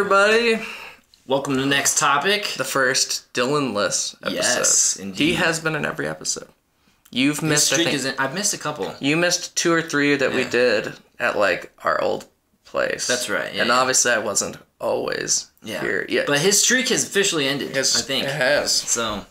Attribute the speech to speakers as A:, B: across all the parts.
A: everybody.
B: Welcome to the next topic.
A: The first Dylan-less episode.
B: Yes, indeed.
A: He has been in every episode. You've missed,
B: I've missed a couple.
A: You missed 2 or 3 that we did at, like, our old place.
B: That's right,
A: and obviously I wasn't always here. Yeah.
B: But his streak has officially ended, I think.
A: It has.
B: So,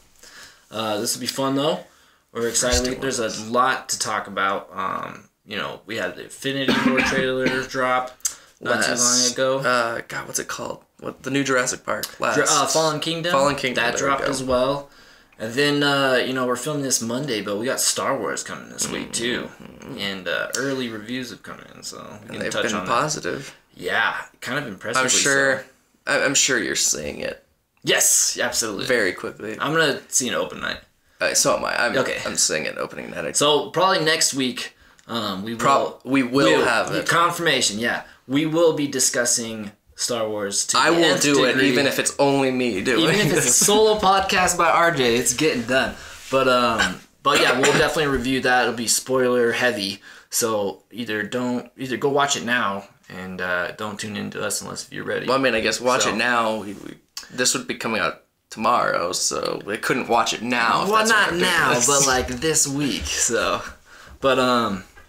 B: this will be fun, though. We're excited. There's a lot to talk about. You know, we had the Infinity War trailer drop not too long ago.
A: God, what's it called? The new Jurassic Park.
B: Fallen Kingdom.
A: Fallen Kingdom.
B: That dropped as well. And then, you know, we're filming this Monday, but we got Star Wars coming this week, too. And early reviews have come in, so we can touch on that.
A: Positive.
B: Yeah, kind of impressively
A: I'm sure you're seeing it.
B: Yes, absolutely.
A: Very quickly.
B: I'm going to see an open night.
A: So am I. I'm seeing it opening night.
B: So, probably next week, we will have it. Confirmation, yeah. We will be discussing Star Wars to
A: I will do it, even if it's only me doing it.
B: Even if it's a solo podcast by RJ, it's getting done. But yeah, we'll definitely review that. It'll be spoiler heavy. So either go watch it now and don't tune into us unless if you're ready.
A: Well, I mean, I guess watch it now. This would be coming out tomorrow, so we couldn't watch it now.
B: Well, not now, but like this week. So, but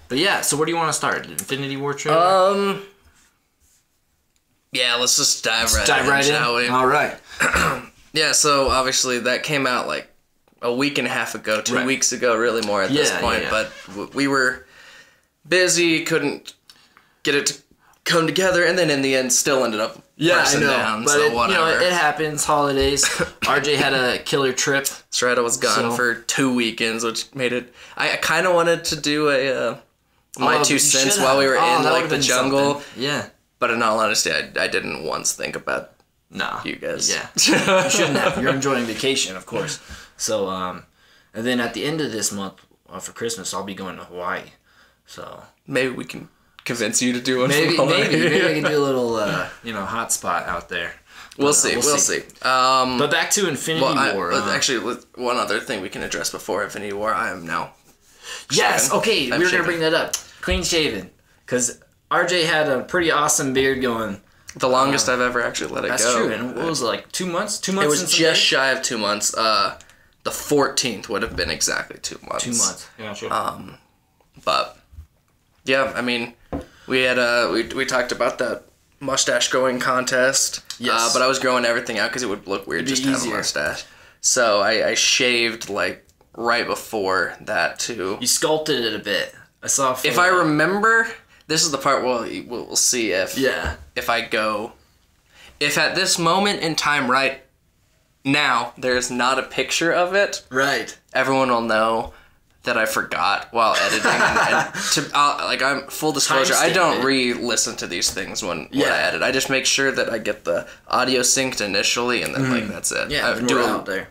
B: yeah. So where do you want to start? Infinity War trailer. Yeah,
A: let's just dive right in, shall we?
B: All right.
A: Yeah, so obviously that came out like a week and a half ago, 2 weeks ago, really more at this point. Yeah. But we were busy, couldn't get it to come together, and then in the end still ended up
B: I know.
A: down,
B: but
A: so whatever.
B: You know, it happens, holidays. RJ had a killer trip.
A: That's right, I was gone for 2 weekends, which made it... I kind of wanted to do a my 2 cents while we were in like the jungle.
B: Something. Yeah.
A: But in all honesty, I didn't once think about you guys.
B: Yeah. You shouldn't have. You're enjoying vacation, of course. So, and then at the end of this month, for Christmas, I'll be going to Hawaii. So
A: maybe we can convince you to do it.
B: Maybe we can do a little, hot spot out there.
A: We'll see.
B: But back to Infinity War.
A: Actually, one other thing we can address before Infinity War. I am now.
B: Yes. Okay. We were gonna bring that up. Clean shaven, because RJ had a pretty awesome beard going.
A: The longest I've ever actually let it go.
B: That's true. And what was it, like 2 months? 2 months?
A: It was just shy of 2 months. The 14th would have been exactly 2 months.
B: 2 months. Yeah, sure.
A: But yeah, I mean, we had we talked about that mustache growing contest. Yes. But I was growing everything out because it would look weird just to have a mustache. So I shaved like right before that too.
B: You sculpted it a bit. I saw a photo.
A: If I remember, this is the part we'll see if I go. If at this moment in time right now there's not a picture of it, everyone will know that I forgot while editing. I'm full disclosure, I don't re-listen to these things when I edit. I just make sure that I get the audio synced initially, and then that's it.
B: Yeah, I do it out there.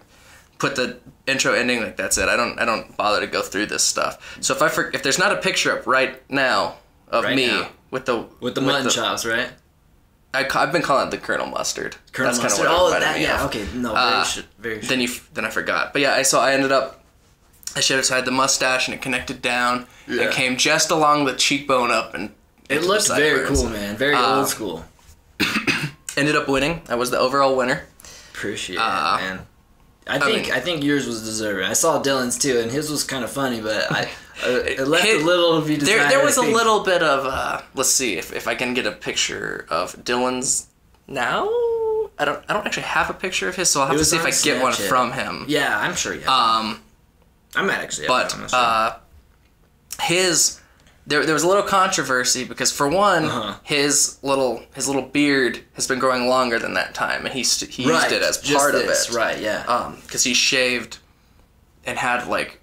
A: Put the intro ending, like that's it. I don't bother to go through this stuff. So if there's not a picture up right now of me with the
B: mutton chops, right?
A: I've been calling it the Colonel Mustard.
B: That's
A: kind of what
B: me off. Okay, no, very
A: Then I forgot. But yeah, I ended up. I should have had the mustache, and it connected down. Yeah. It came just along the cheekbone up, and
B: it looked very cool, man. Very old school.
A: Ended up winning. I was the overall winner.
B: Appreciate it, man. I think yours was deserving. I saw Dylan's too, and his was kind of funny, but it left a little to be desired.
A: There was a little bit of let's see if I can get a picture of Dylan's now. I don't actually have a picture of his, so I'll have to see if I get one from him.
B: Yeah, I'm sure you have. I might actually have one.
A: But his there was a little controversy because for one, his little beard has been growing longer than that time, and he used it as part of it.
B: Right, yeah.
A: Because he shaved and had like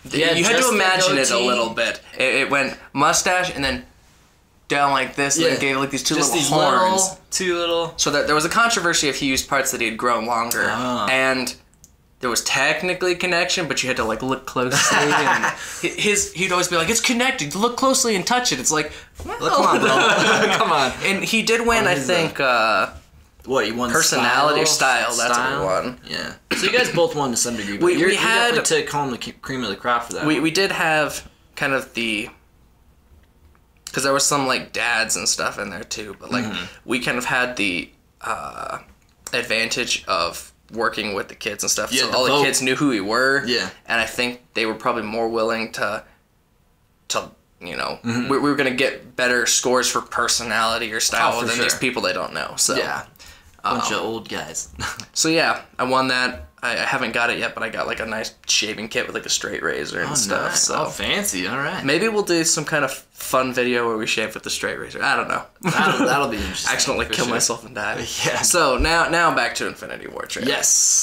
A: you had to imagine it a little bit. It went mustache and then down like this, and then gave like these two little horns. So there was a controversy if he used parts that he had grown longer, and there was technically connection, but you had to like look closely. And he'd always be like, "It's connected. Look closely and touch it." It's like, well,
B: come on, bro. Come on.
A: And he did win, I think.
B: What you won?
A: Personality or style? That's what he won.
B: Yeah. So you guys both won to some degree. But we had to take home the cream of the crop for that.
A: We did have kind of the. Because there was some like dads and stuff in there too, but like we kind of had the advantage of working with the kids and stuff.
B: Yeah,
A: so all the kids knew who we were.
B: Yeah.
A: And I think they were probably more willing to you know, we were going to get better scores for personality or style than these people they don't know. So
B: yeah. Bunch of old guys.
A: So yeah, I won that. I haven't got it yet, but I got like a nice shaving kit with like a straight razor and stuff.
B: Nice.
A: So
B: Fancy. All right.
A: Maybe we'll do some kind of fun video where we shave with the straight razor. I don't know.
B: That'll be interesting.
A: Accidentally kill myself and die.
B: Yeah.
A: So now back to Infinity War trailer.
B: Yes.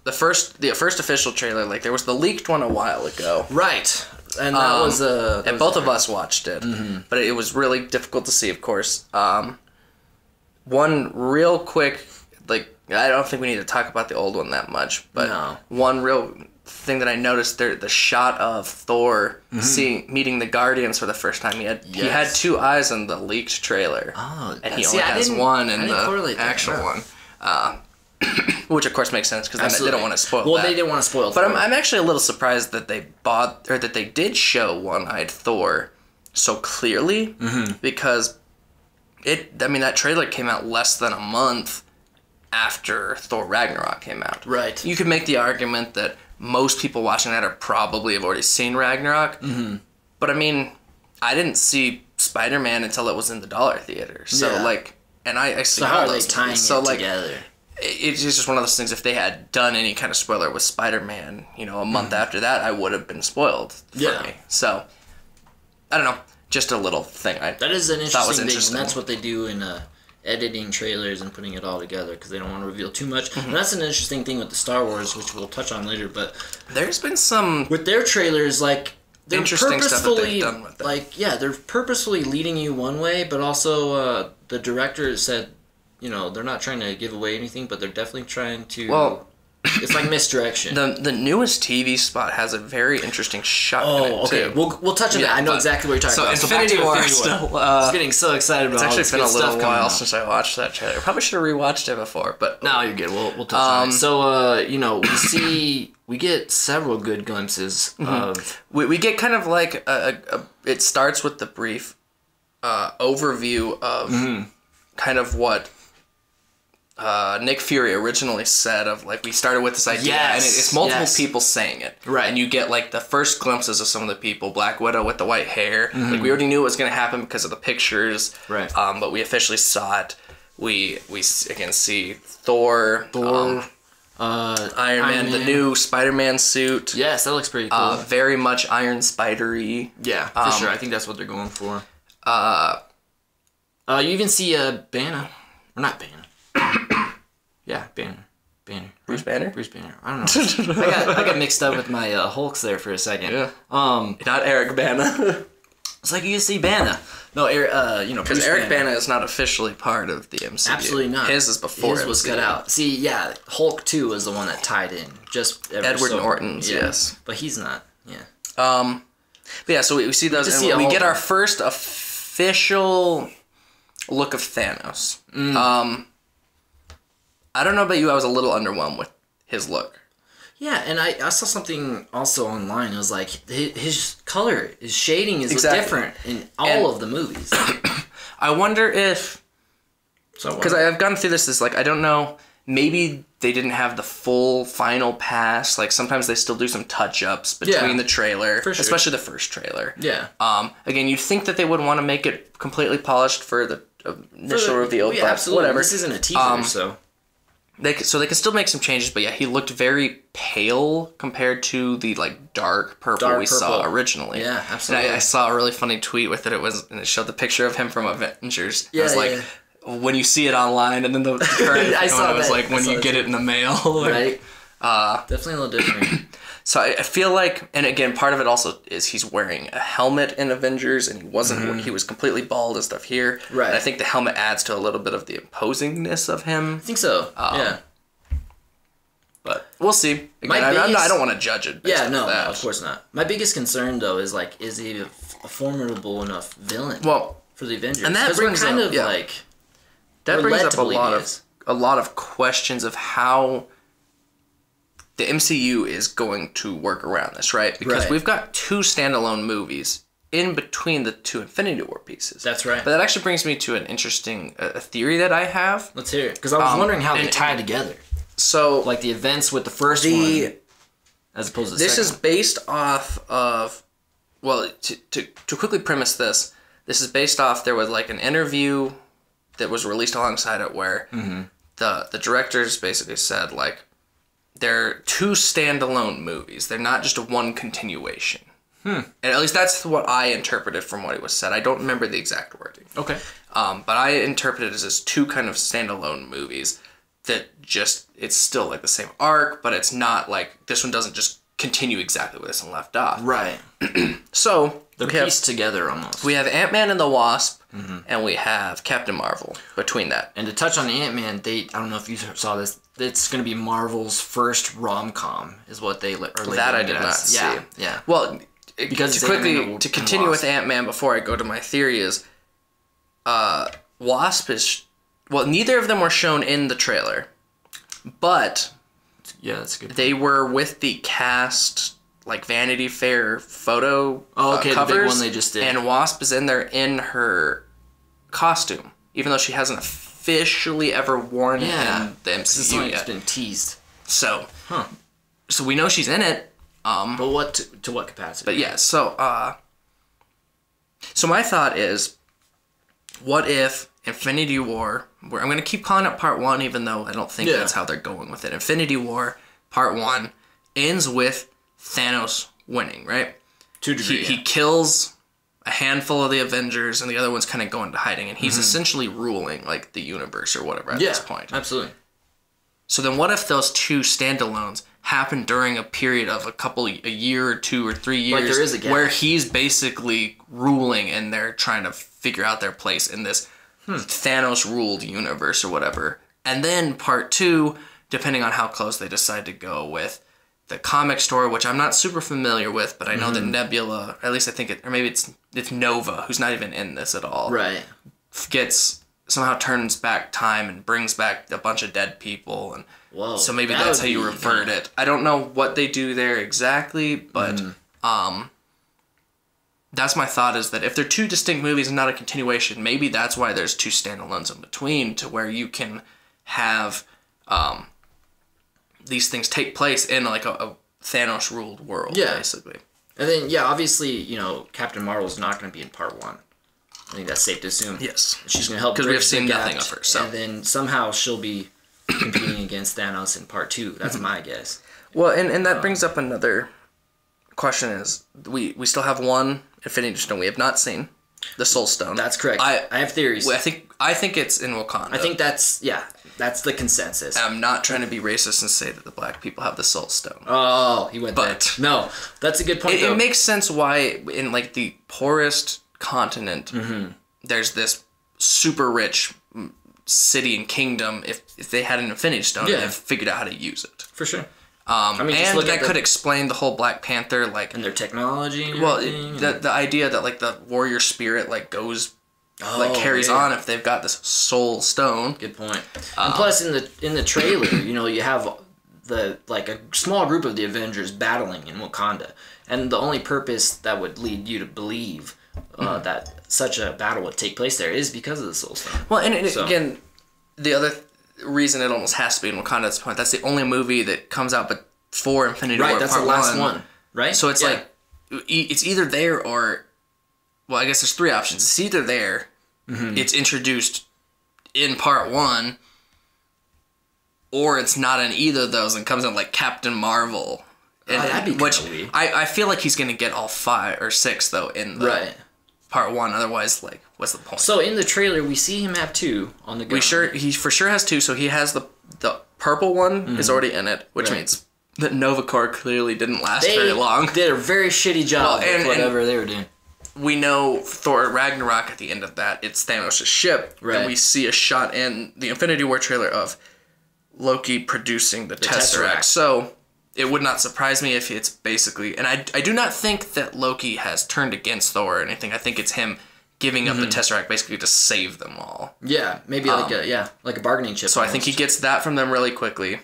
A: The first official trailer, like there was the leaked one a while ago.
B: Right. And that was
A: and both of us watched it, but it was really difficult to see, of course. One real quick, like, I don't think we need to talk about the old one that much, but one real thing that I noticed there, the shot of Thor meeting the Guardians for the first time. He had two eyes in the leaked trailer, and he only has one in the actual one. Which of course makes sense because they don't want to spoil that.
B: Well, they didn't want to spoil.
A: But I'm actually a little surprised that they did show one-eyed Thor so clearly because that trailer came out less than a month after Thor Ragnarok came out.
B: Right.
A: You could make the argument that most people watching that probably have already seen Ragnarok. But I mean, I didn't see Spider-Man until it was in the dollar theater. So I see
B: how
A: all
B: are
A: those
B: they tying
A: movies.
B: it together?
A: It's just one of those things. If they had done any kind of spoiler with Spider-Man, a month after that, I would have been spoiled for me. So, I don't know. Just a little thing.
B: That is an interesting thing, and that's what they do in editing trailers and putting it all together because they don't want to reveal too much. And that's an interesting thing with the Star Wars, which we'll touch on later. But
A: there's been some
B: with their trailers, like they're
A: interesting stuff that they've done with them.
B: They're purposefully leading you one way, but also the director said. They're not trying to give away anything, but they're definitely trying to... Well... It's like misdirection.
A: The newest TV spot has a very interesting shot in it,
B: okay.
A: too.
B: We'll touch on that. I know exactly what you're talking about.
A: So Infinity War still...
B: I was getting so excited about all this
A: It's actually been a little while
B: out.
A: since I watched that trailer. I probably should have rewatched it before, but...
B: No, you're good. We'll touch on it. So, we get several good glimpses of...
A: We get kind of like it starts with the brief overview of kind of what... Nick Fury originally said of we started with this idea and it's multiple people saying it,
B: right?
A: And you get the first glimpses of some of the people. Black Widow with the white hair, we already knew it was going to happen because of the pictures,
B: right?
A: But we officially saw it. We again see Thor, Iron Man, the new Spider-Man suit.
B: Yes, that looks pretty cool.
A: Very much Iron Spider-y.
B: Yeah, for sure. I think that's what they're going for. You even see Banner, or not Banner. Yeah, Banner.
A: Bruce Banner?
B: Bruce Banner. I don't know. I got mixed up with my Hulks there for a second.
A: Yeah. Not Eric Bana.
B: It's like you see Bana. No,
A: because Eric Bana is not officially part of the MCU.
B: Absolutely not.
A: His is before
B: His was cut out. See, yeah, Hulk 2 was the one that tied in. Just
A: Edward Norton's, yes.
B: But he's not, yeah.
A: But yeah, so we see those, and we get our first official look of Thanos. I don't know about you, I was a little underwhelmed with his look.
B: Yeah, and I saw something also online. It was like his color, his shading is different in all of the movies.
A: I wonder if... Because I've gone through this I don't know, maybe they didn't have the full final pass. Sometimes they still do some touch-ups between the trailer, especially the first trailer.
B: Yeah.
A: Again, you'd think that they would want to make it completely polished for the initial reveal, but
B: absolutely.
A: Whatever.
B: This isn't a teaser, so...
A: They can still make some changes, but yeah, he looked very pale compared to the dark purple saw originally.
B: Yeah, absolutely.
A: And I saw a really funny tweet with it. And it showed the picture of him from Avengers. Yeah, it was when you see it online, and then the current
B: I saw
A: it was when you get it in the mail.
B: Right. Definitely a little different.
A: So I feel and again, part of it also is he's wearing a helmet in Avengers, and he wasn't. He was completely bald and stuff here.
B: Right.
A: And I think the helmet adds to a little bit of the imposingness of him.
B: I think so. Yeah.
A: But we'll see. Again, I don't want to judge it.
B: No, of course not. My biggest concern though is is he a formidable enough villain?
A: Well,
B: for the Avengers,
A: and that brings
B: kind
A: up,
B: of
A: that brings up a lot of questions of how the MCU is going to work around this, right? Because we've got two standalone movies in between the two Infinity War pieces.
B: That's right.
A: But that actually brings me to an interesting theory that I have.
B: Let's hear it. Because I was wondering how they tie together.
A: So,
B: like the events with the first one, as opposed to the
A: this
B: second.
A: is based off of, well, to quickly premise this, this is based off, there was like an interview that was released alongside it where the directors basically said, like, they're two standalone movies. They're not just one continuation. And at least that's what I interpreted from what it was said. I don't remember the exact wording.
B: Okay.
A: But I interpreted it as two kind of standalone movies that just, it's still like the same arc, but it's not like, this one doesn't just continue exactly where this one left off.
B: Right.
A: So,
B: they're pieced together almost.
A: We have Ant-Man and the Wasp, and we have Captain Marvel between that.
B: And to touch on Ant-Man, I don't know if you saw this, it's going to be Marvel's first rom-com, is what they are labeling
A: that I did not see.
B: Yeah.
A: Well,
B: because
A: to continue with Ant-Man before I go to my theory is, Wasp is, well, neither of them were shown in the trailer, but
B: yeah, that's good.
A: They were with the cast, like Vanity Fair photo
B: covers.
A: The big one
B: they just did.
A: And Wasp is in there in her costume, even though she hasn't officially ever worn it in the MCU yet.
B: It's been teased.
A: So, so we know she's in it.
B: But to what capacity?
A: But yeah, so my thought is, what if Infinity War, where I'm going to keep calling it Part 1, even though I don't think that's how they're going with it. Infinity War, Part 1, ends with Thanos winning, right?
B: To a degree,
A: he kills a handful of the Avengers, and the other one's kind of going into hiding, and he's essentially ruling, like, the universe or whatever at this point.
B: Absolutely.
A: So then what if those two standalones happen during a period of a year or 2 or 3 years,
B: like there is a gap,
A: where he's basically ruling and they're trying to figure out their place in this Thanos-ruled universe or whatever. And then Part 2, depending on how close they decide to go with the comic story, which I'm not super familiar with, but I know that Nebula, at least I think or maybe it's Nova, who's not even in this at all,
B: right,
A: somehow turns back time and brings back a bunch of dead people, and so maybe that's how you revert it. I don't know what they do there exactly, but that's my thought, is that if they're two distinct movies and not a continuation, maybe that's why there's two standalones in between, to where you can have these things take place in like a Thanos-ruled world, basically.
B: And then, obviously, Captain Marvel's not going to be in Part 1. I think that's safe to assume.
A: Yes.
B: She's going to help,
A: because we have seen nothing of her. So.
B: And then somehow she'll be competing against Thanos in Part 2. That's my guess.
A: Well, and that brings up another question, is we still have one Infinity Stone we have not seen, the Soul Stone.
B: That's correct. I have theories.
A: I think it's in Wakanda.
B: I think that's the consensus.
A: I'm not trying to be racist and say that the black people have the Soul Stone.
B: Oh, he went there. No, that's a good point.
A: It makes sense why in like the poorest continent, there's this super rich city and kingdom. If they had an Infinity Stone, they've figured out how to use it.
B: For sure.
A: And that could explain the whole Black Panther, like,
B: and their technology. And
A: the idea that like the warrior spirit like goes, carries on if they've got this Soul Stone.
B: Good point. And plus, in the trailer, you have a small group of the Avengers battling in Wakanda, and the only purpose that would lead you to believe that such a battle would take place there is because of the Soul Stone.
A: Well, and again, the other reason it almost has to be in Wakanda at this point, that's the only movie that comes out before Infinity War.
B: Right, that's
A: Part
B: the last
A: 1.
B: one, right?
A: So it's like, it's either there or, well, I guess there's 3 options. It's either there, it's introduced in Part 1, or it's not in either of those and comes in like Captain Marvel.
B: That'd be kind of weird.
A: I feel like he's going to get all 5 or 6, though, in the Part 1. Otherwise, like, what's the point?
B: So in the trailer, we see him have 2 on the go.
A: He for sure has 2, so he has the purple one is already in it, which means that Nova Corps clearly didn't last very long.
B: They did a very shitty job of whatever they were doing.
A: We know Thor Ragnarok, at the end of that, it's Thanos' ship, and we see a shot in the Infinity War trailer of Loki producing the Tesseract. So it would not surprise me if it's basically, and I do not think that Loki has turned against Thor or anything. I think it's him giving up the Tesseract basically to save them all.
B: Yeah, maybe like a bargaining chip.
A: So almost. I think he gets that from them really quickly.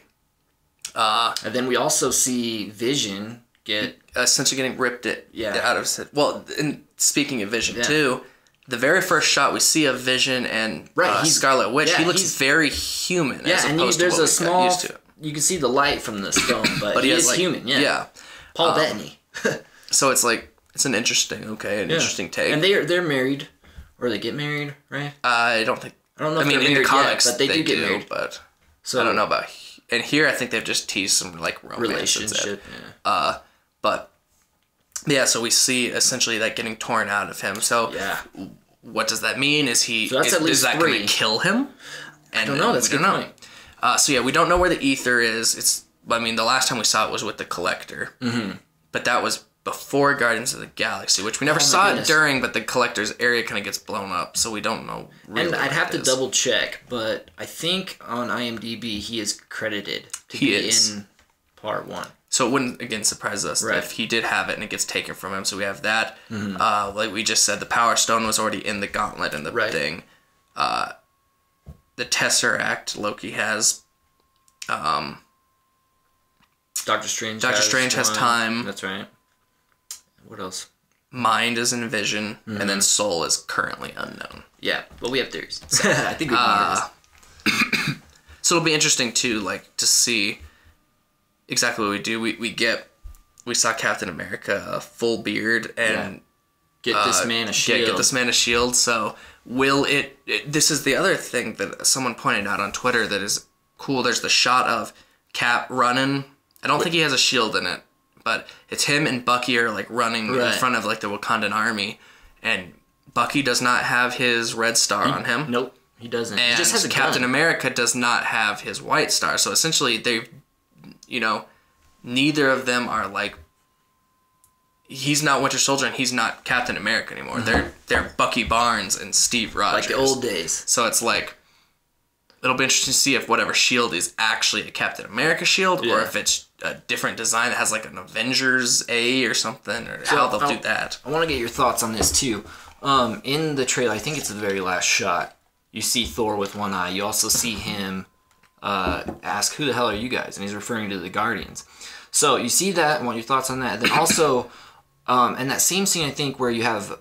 B: And then we also see Vision get
A: essentially getting ripped out of his head. Well, and speaking of Vision too, the very first shot we see of Vision and Scarlet Witch, he looks very human.
B: Yeah, and there's a small. You can see the light from the stone, but he is human. Yeah. Paul Bettany.
A: So it's like it's an interesting take.
B: And they're married, or they get married, right?
A: I don't think.
B: I don't know.
A: I mean, in the comics,
B: but they do get married.
A: But so I don't know about. And here, I think they've just teased some like
B: relationship.
A: But yeah, so we see essentially that getting torn out of him. So what does that mean? Is he? So is that going to kill him?
B: And I don't know. That's a good point.
A: So yeah, we don't know where the ether is. I mean, the last time we saw it was with the Collector, but that was before Guardians of the Galaxy, which we never saw it during. But the Collector's area kind of gets blown up, so we don't know. Really
B: and I'd have to double check, but I think on IMDb he is credited to be in Part 1.
A: So it wouldn't again surprise us if he did have it and it gets taken from him. So we have that. Like we just said, the Power Stone was already in the gauntlet and the thing. The Tesseract Loki has.
B: Doctor Strange
A: has time.
B: That's right. What else?
A: Mind is in Vision, and then Soul is currently unknown.
B: Yeah, but we have theories. So I think we know
A: So it'll be interesting too, like to see exactly what we do. We saw Captain America full beard and
B: get this man a shield.
A: Get this man a shield. So will it? This is the other thing that someone pointed out on Twitter that is cool. There's the shot of Cap running. I don't think he has a shield in it, but it's him and Bucky are like running in front of like the Wakandan army, and Bucky does not have his red star on him.
B: Nope, he doesn't.
A: And
B: he just has a
A: Captain
B: gun.
A: America does not have his white star. So essentially, neither of them are like. He's not Winter Soldier and he's not Captain America anymore. They're Bucky Barnes and Steve Rogers,
B: like the old days.
A: So it's like. It'll be interesting to see if whatever shield is actually a Captain America shield or if it's a different design that has like an Avengers A or something, or how they'll do that.
B: I want to get your thoughts on this too. In the trailer, I think it's the very last shot, you see Thor with one eye. You also see him ask, "Who the hell are you guys?" And he's referring to the Guardians. So you see that. I want your thoughts on that. And then also, in that same scene, I think, where you have,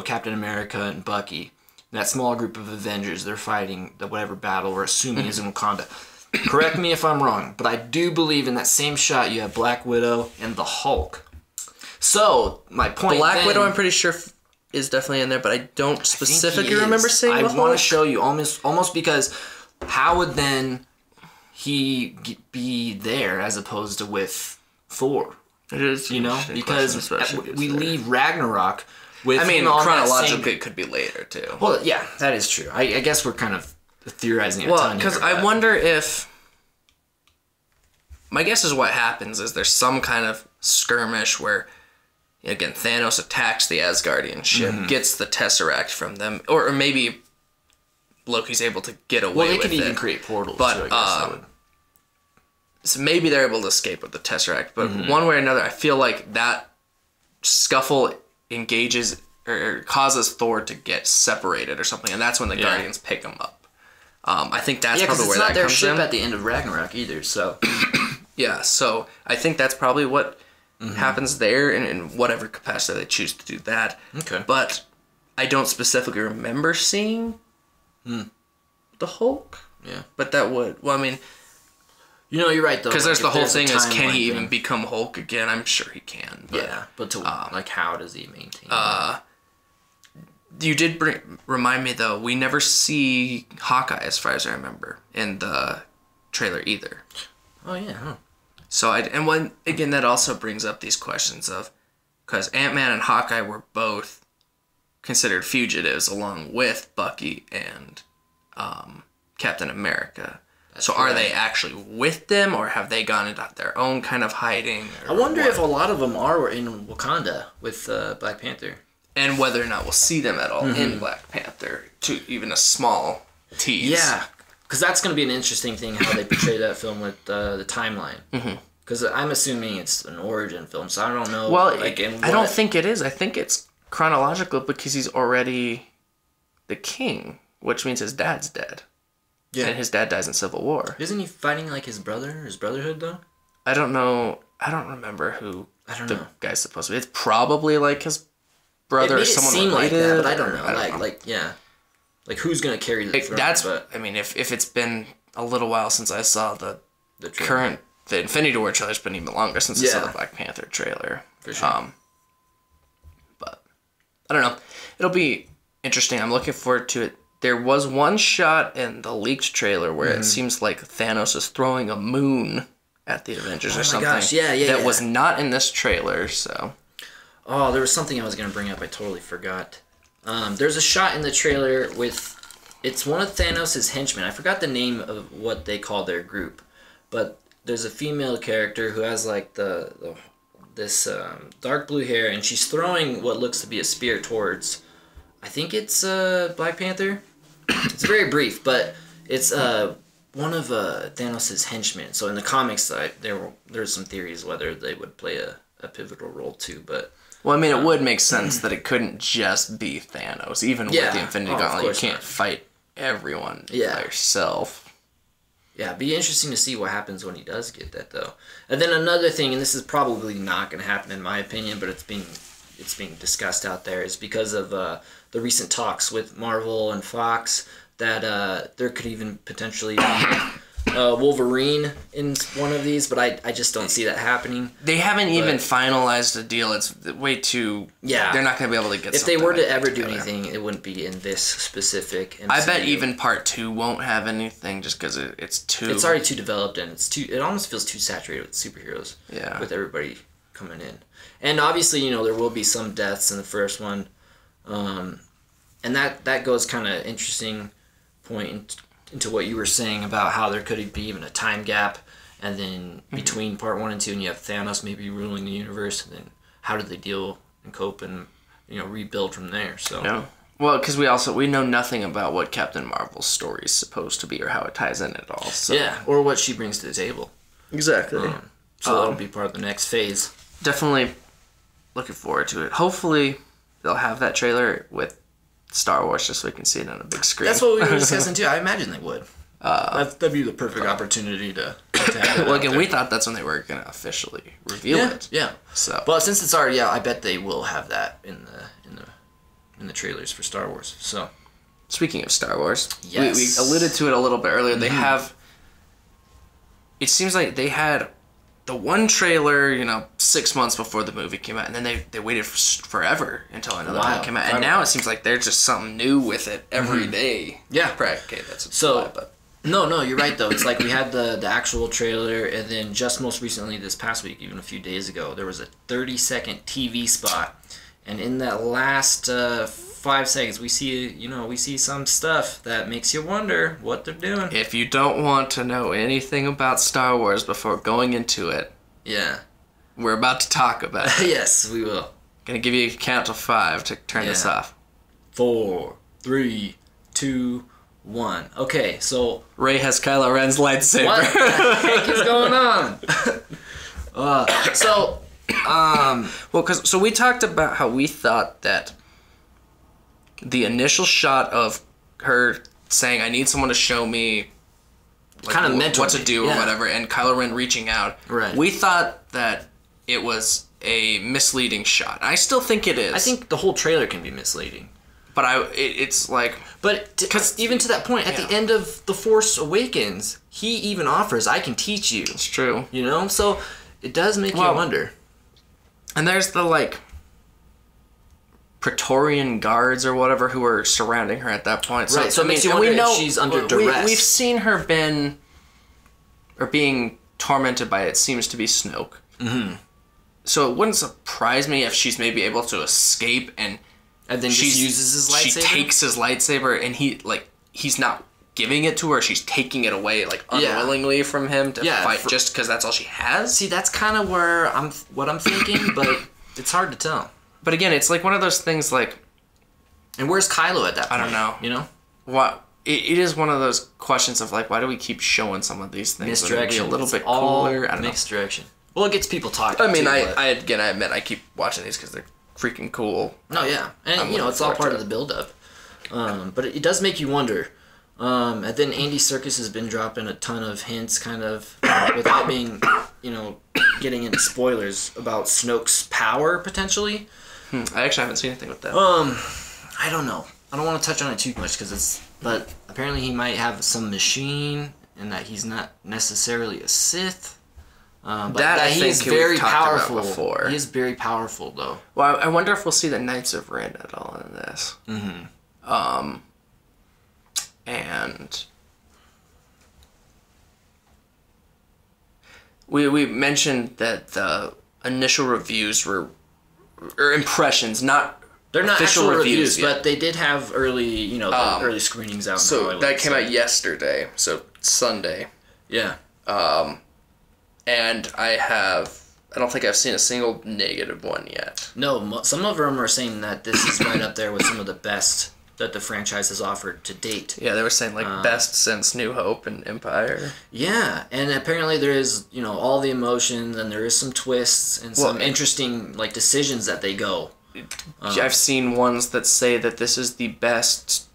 B: Captain America and Bucky. That small group of Avengers, they're fighting the whatever battle we're assuming is in Wakanda. Correct me if I'm wrong, but I do believe in that same shot you have Black Widow and the Hulk. So, my point
A: Black Widow, I'm pretty sure, is definitely in there, but I don't specifically remember seeing the Hulk.
B: I want to show you almost because how would then he be there as opposed to with Thor?
A: It is,
B: because we leave Ragnarok.
A: Chronologically, it could be later, too.
B: Well, yeah, that is true. I guess we're kind of theorizing
A: a ton because I wonder if... My guess is what happens is there's some kind of skirmish where, again, Thanos attacks the Asgardian ship, gets the Tesseract from them, or maybe Loki's able to get away with it.
B: Well, they could even create portals,
A: but,
B: too, I guess.
A: So maybe they're able to escape with the Tesseract, but one way or another, I feel like that scuffle engages or causes Thor to get separated or something, and that's when the Guardians pick him up. I think that's probably where that comes in. Yeah, because it's not their ship
B: at the end of Ragnarok either, so...
A: Yeah, so I think that's probably what happens there in whatever capacity they choose to do that.
B: Okay.
A: But I don't specifically remember seeing the Hulk.
B: Yeah.
A: But that would... Well, I mean...
B: you're right, though.
A: Because there's the whole thing is, can he even become Hulk again? I'm sure he can. But,
B: but how does he maintain
A: You did remind me, though, we never see Hawkeye, as far as I remember, in the trailer either.
B: Oh, yeah, huh.
A: So, again, that also brings up these questions of... Because Ant-Man and Hawkeye were both considered fugitives, along with Bucky and Captain America. So are they actually with them, or have they gone into their own kind of hiding?
B: I wonder if a lot of them are in Wakanda with Black Panther.
A: And whether or not we'll see them at all in Black Panther, to even a small tease.
B: Yeah, because that's going to be an interesting thing, how they portray that film with the timeline. Because I'm assuming it's an origin film, so I don't know.
A: Well, I don't think it is. I think it's chronological because he's already the king, which means his dad's dead. Yeah. And his dad dies in Civil War.
B: Isn't he fighting like his brotherhood, though?
A: I don't know. I don't remember who the guy's supposed to be. It's probably like his brother or someone related.
B: Like that, but I don't know. Like who's gonna carry the throne?
A: I mean, if it's been a little while since I saw the Infinity War trailer, it's been even longer since I saw the Black Panther trailer.
B: For sure.
A: But I don't know. It'll be interesting. I'm looking forward to it. There was one shot in the leaked trailer where it seems like Thanos is throwing a moon at the Avengers or something.
B: Gosh,
A: that was not in this trailer, so.
B: Oh, there was something I was going to bring up. I totally forgot. There's a shot in the trailer with... It's one of Thanos' henchmen. I forgot the name of what they call their group. But there's a female character who has like this dark blue hair, and she's throwing what looks to be a spear towards... I think it's Black Panther. It's very brief, but it's one of Thanos' henchmen. So in the comics, there's some theories whether they would play a pivotal role too. But
A: well, I mean, it would make sense that it couldn't just be Thanos. Even with the Infinity Gauntlet, you can't fight everyone by yourself.
B: Yeah, it'd be interesting to see what happens when he does get that, though. And then another thing, and this is probably not going to happen in my opinion, but it's being discussed out there, is because of the recent talks with Marvel and Fox that there could even potentially be Wolverine in one of these, but I just don't see that happening.
A: They haven't even finalized a deal. It's way too... Yeah. They're not going to be able to get
B: if they were to ever do anything, it wouldn't be in this specific MCU.
A: I bet even Part 2 won't have anything just because it's too...
B: It's already too developed, and it almost feels too saturated with superheroes.
A: Yeah.
B: With everybody coming in. And obviously, there will be some deaths in the first one. And that goes kind of interesting point into what you were saying about how there could be even a time gap, and then between part 1 and 2, and you have Thanos maybe ruling the universe, and then how do they deal and cope and rebuild from there? So
A: yeah, well, because we know nothing about what Captain Marvel's story is supposed to be or how it ties in at all. So.
B: Yeah, or what she brings to the table.
A: Exactly.
B: So that'll be part of the next phase.
A: Definitely looking forward to it. Hopefully they'll have that trailer with Star Wars just so we can see it on a big screen.
B: That's what we were discussing too. I imagine they would. That'd be the perfect opportunity to have it.
A: Well, again, we thought that's when they were going to officially reveal it.
B: Yeah.
A: So,
B: but since it's already out, I bet they will have that in the trailers for Star Wars. So,
A: speaking of Star Wars,
B: yes.
A: we alluded to it a little bit earlier. They have. It seems like they had the one trailer, 6 months before the movie came out, and then they waited forever until another one came out. And now it seems like there's just something new with it every day.
B: Yeah.
A: Okay, that's
B: so. No, you're right though. It's like we had the actual trailer, and then just most recently, this past week, even a few days ago, there was a 30-second TV spot, and in that last 5 seconds, we see some stuff that makes you wonder what they're doing.
A: If you don't want to know anything about Star Wars before going into it, we're about to talk about it.
B: Yes, we will.
A: Gonna give you a count of 5 to turn this off.
B: 4, 3, 2, 1. Okay, so
A: Rey has Kylo Ren's lightsaber.
B: What the heck is going on?
A: So we talked about how we thought that the initial shot of her saying, "I need someone to show me,"
B: kind of mental
A: what to do or whatever, and Kylo Ren reaching out.
B: Right.
A: We thought that it was a misleading shot. I still think it is.
B: I think the whole trailer can be misleading.
A: But it's like...
B: But because even to that point, at the end of The Force Awakens, he even offers, "I can teach you."
A: It's true.
B: So it does make you wonder.
A: And there's the, Praetorian guards or whatever who are surrounding her at that point.
B: So, right, so it makes you wonder if she's under duress.
A: We've seen her being tormented by it seems to be Snoke. Mm-hmm. So it wouldn't surprise me if she's maybe able to escape and
B: then she uses his lightsaber?
A: She takes his lightsaber and he's not giving it to her. She's taking it away unwillingly from him to fight just because that's all she has.
B: See, that's kind of what I'm thinking, but it's hard to tell.
A: But again, it's like one of those things
B: and where's Kylo at that point?
A: I don't know. What it is one of those questions of why do we keep showing some of these things?
B: Misdirection.
A: A little bit cooler.
B: I don't know. Misdirection. Well, it gets people talking.
A: I mean, I admit I keep watching these because they're freaking cool.
B: Oh yeah, and it's all part of the build-up. But it does make you wonder. And then Andy Serkis has been dropping a ton of hints, kind of without being, getting into spoilers about Snoke's power potentially.
A: I actually haven't seen anything with that.
B: I don't know. I don't want to touch on it too much but apparently he might have some machine and that he's not necessarily a Sith. But that he is very powerful. Before. He is very powerful though.
A: Well, I wonder if we'll see the Knights of Ren at all in this. Mm-hmm. And we mentioned that the initial reviews were impressions, not
B: they're not official actual reviews, but they did have early, early screenings out.
A: So that came out yesterday, so Sunday.
B: Yeah.
A: And I don't think I've seen a single negative one yet.
B: No, some of them are saying that this is right up there with some of the best that the franchise has offered to date.
A: Yeah, they were saying best since New Hope and Empire.
B: Yeah, and apparently there is, all the emotions and there is some twists and some interesting decisions that they go.
A: I've seen ones that say that this is the best,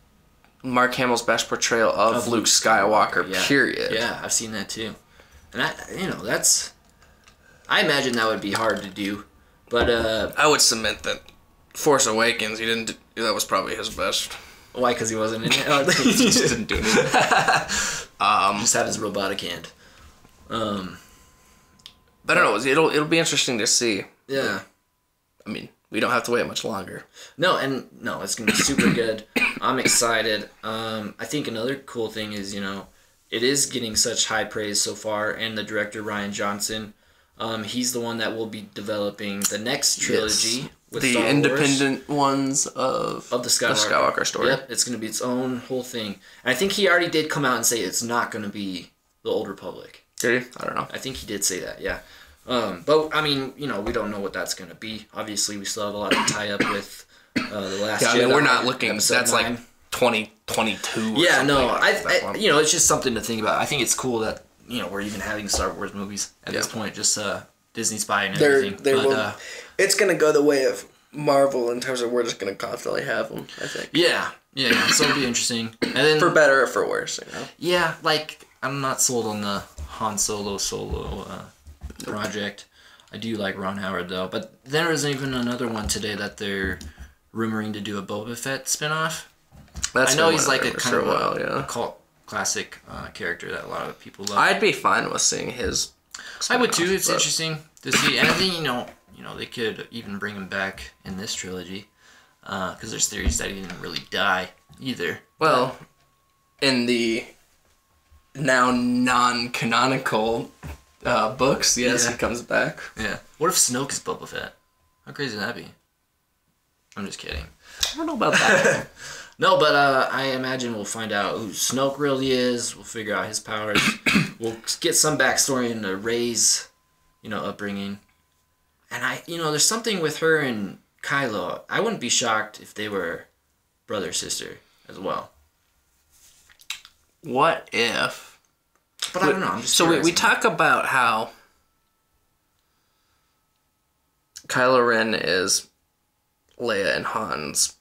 A: Mark Hamill's best portrayal of Luke Skywalker, period.
B: Yeah, I've seen that too. And I imagine that would be hard to do, but
A: I would submit that Force Awakens, that was probably his best.
B: Why? Because he wasn't in it?
A: He just didn't do anything.
B: Just have his robotic hand.
A: I don't know. It'll be interesting to see.
B: Yeah.
A: I mean, we don't have to wait much longer.
B: No, it's going to be super good. I'm excited. I think another cool thing is, it is getting such high praise so far, and the director, Rian Johnson, he's the one that will be developing the next trilogy.
A: Yes. With the Star independent ones of
B: the
A: Skywalker story.
B: Yep, it's going to be its own whole thing. And I think he already did come out and say it's not going to be the Old Republic.
A: Did he? I don't know.
B: I think he did say that, yeah. But, I mean, we don't know what that's going to be. Obviously, we still have a lot to tie up with the Last Jedi.
A: Yeah, I mean, we're not looking. That's 9. 2022 or
B: yeah, no, it's just something to think about. I think it's cool that, we're even having Star Wars movies at this point. Just Disney's buying everything.
A: It's going to go the way of Marvel in terms of we're just going to constantly have them, I think.
B: Yeah. So it'll be interesting. And then,
A: for better or for worse,
B: Yeah, I'm not sold on the Han Solo project. I do like Ron Howard, though. But there is even another one today that they're rumoring to do a Boba Fett spinoff. I know he's like a kind of a cult classic character that a lot of people love.
A: I'd be fine with seeing his
B: I would too. It's interesting to see. And I think, they could even bring him back in this trilogy. Because there's theories that he didn't really die either.
A: Well, in the now non-canonical books, yes, he comes back.
B: Yeah. What if Snoke is Boba Fett? How crazy would that be? I'm just kidding.
A: I don't know about that.
B: No, but I imagine we'll find out who Snoke really is. We'll figure out his powers. We'll get some backstory into Rey's, upbringing. And there's something with her and Kylo. I wouldn't be shocked if they were brother sister as well.
A: What if?
B: But I don't know. I'm just
A: we talk about how Kylo Ren is Leia and Han's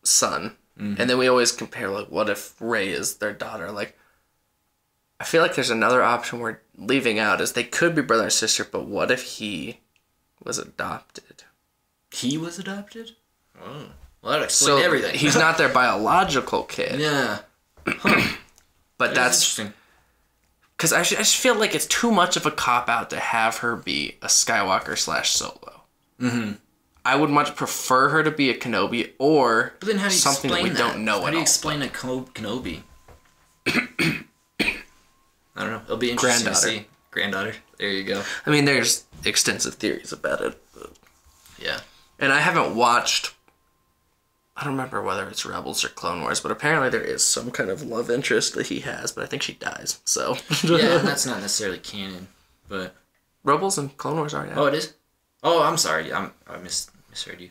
A: son. Mm-hmm. And then we always compare, what if Rey is their daughter? I feel like there's another option we're leaving out is they could be brother and sister, but what if he was adopted?
B: He was adopted? Oh. Well, that explains everything.
A: He's not their biological kid.
B: Yeah. Huh.
A: But that's interesting. Because I just feel like it's too much of a cop-out to have her be a Skywalker / Solo. Mm-hmm. I would much prefer her to be a Kenobi or
B: but then how do you
A: something that we don't know at all.
B: How do you explain a Kenobi? I don't know. It'll be interesting to see. Granddaughter. There you go.
A: I mean, there's extensive theories about it. But...
B: Yeah.
A: And I haven't watched... I don't remember whether it's Rebels or Clone Wars, but apparently there is some kind of love interest that he has, but I think she dies, so...
B: Yeah, that's not necessarily canon, but...
A: Rebels and Clone Wars are, yeah.
B: Oh, it is? Oh, I'm sorry. I misheard you.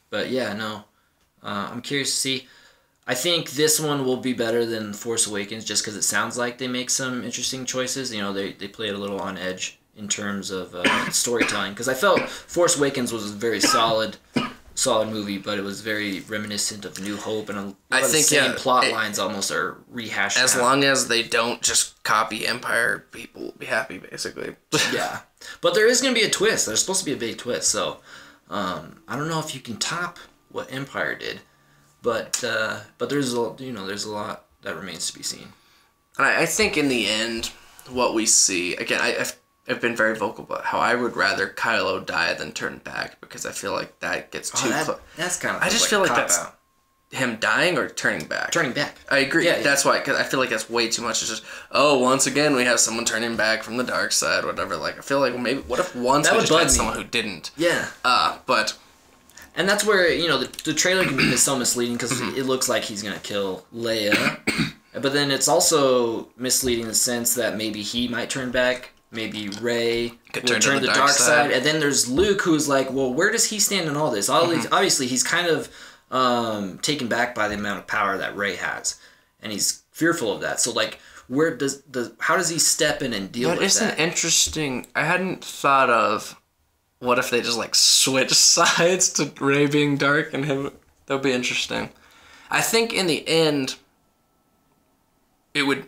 B: But yeah, no. I'm curious to see. I think this one will be better than Force Awakens just because it sounds like they make some interesting choices. They play it a little on edge in terms of storytelling. Because I felt Force Awakens was a very solid solid movie, but it was very reminiscent of New Hope, and a lot of the same plot lines almost are rehashed.
A: As long as they don't just copy Empire, people will be happy, basically.
B: Yeah, but there is going to be a twist. There's supposed to be a big twist, so I don't know if you can top what Empire did, but there's a lot that remains to be seen.
A: And I think in the end, what we see again, I've been very vocal about how I would rather Kylo die than turn back, because I feel like that gets too close.
B: That's kind of.
A: I just feel like that's him dying or turning back.
B: Turning back.
A: I agree. Yeah, that's why, because I feel like that's way too much. It's just, once again we have someone turning back from the dark side, whatever. Like, I feel like maybe what if once we just had someone who didn't?
B: Yeah.
A: But.
B: And that's where the trailer can be so misleading, because it looks like he's gonna kill Leia, but then it's also misleading in the sense that maybe he might turn back. Maybe Rey could turn to the dark side. And then there's Luke, who's like, well, where does he stand in all this? Obviously, he's kind of taken back by the amount of power that Rey has, and he's fearful of that. So, like, how does he step in and deal with that?
A: That isn't interesting. I hadn't thought of what if they just, like, switch sides to Rey being dark and him. That would be interesting. I think in the end, it would...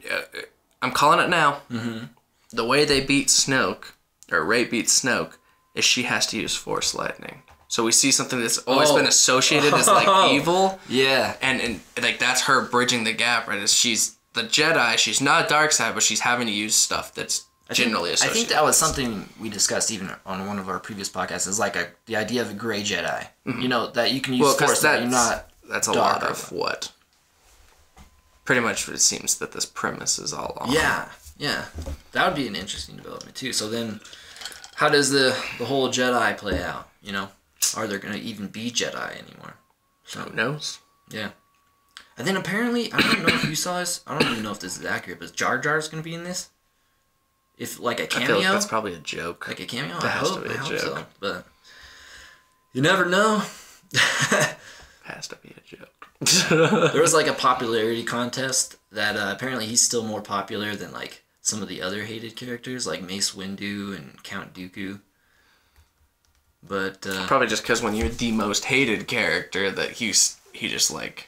A: I'm calling it now. Mm-hmm. The way they beat Snoke, or Rey beats Snoke, is she has to use Force lightning. So we see something that's always been associated as, like, evil.
B: Yeah.
A: And, like, that's her bridging the gap, right? She's the Jedi, she's not a dark side, but she's having to use stuff that's generally associated.
B: I think that was something we discussed even on one of our previous podcasts, is like the idea of a gray Jedi. Mm-hmm. That you can use Force, that you're not
A: that's a lot of what... Pretty much it seems that this premise is all on.
B: Yeah, that would be an interesting development too. So then, how does the whole Jedi play out? Are there going to even be Jedi anymore?
A: So, who knows?
B: Yeah. And then apparently, I don't know if you saw this. I don't even know if this is accurate, but Jar Jar's going to be in this? If, like, a cameo?
A: I feel like that's probably a joke.
B: Like a cameo?
A: That has to be a joke.
B: So, but you never know.
A: Has to be a joke.
B: There was, like, a popularity contest that apparently he's still more popular than, like, some of the other hated characters, like Mace Windu and Count Dooku. But
A: probably just because when you're the most hated character, that he just, like,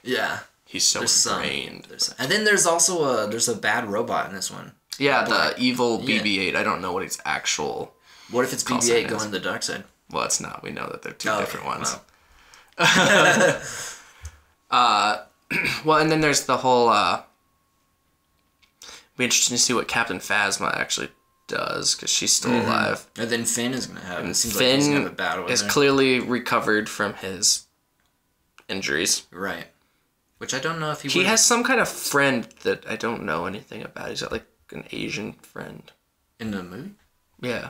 A: he's so ingrained.
B: And then there's also there's a bad robot in this one.
A: Yeah, the evil BB-8. I don't know what its actual.
B: What if it's BB-8 going to the dark side?
A: Well, it's not. We know that they're two different ones.
B: Wow.
A: Well, and then there's the whole. Be interesting to see what Captain Phasma actually does, because she's still alive.
B: And then Finn is going to have.
A: And Finn is clearly recovered from his injuries.
B: Right. Which I don't know if
A: he has some kind of friend that I don't know anything about. He's got, like, an Asian friend.
B: In the movie?
A: Yeah.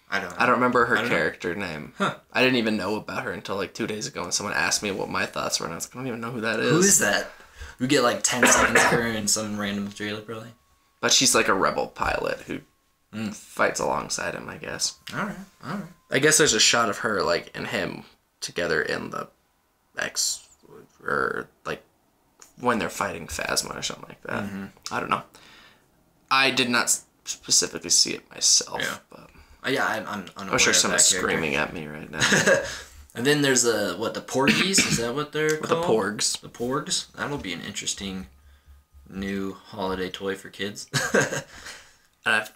B: I don't
A: remember her character name. Huh. I didn't even know about her until, like, 2 days ago when someone asked me what my thoughts were, and I was like, I don't even know who that is.
B: Who is that? We get, like, 10 seconds of her in some random trailer, probably.
A: But she's, like, a rebel pilot who fights alongside him, I guess.
B: All right.
A: I guess there's a shot of her, like, and him together in the or, like, when they're fighting Phasma or something like that. Mm-hmm. I don't know. I did not specifically see it myself, but...
B: Yeah, I'm
A: sure someone's screaming at me right now.
B: And then there's the Porgies? Is that what they're called?
A: The Porgs.
B: The Porgs? That'll be an interesting new holiday toy for kids.
A: I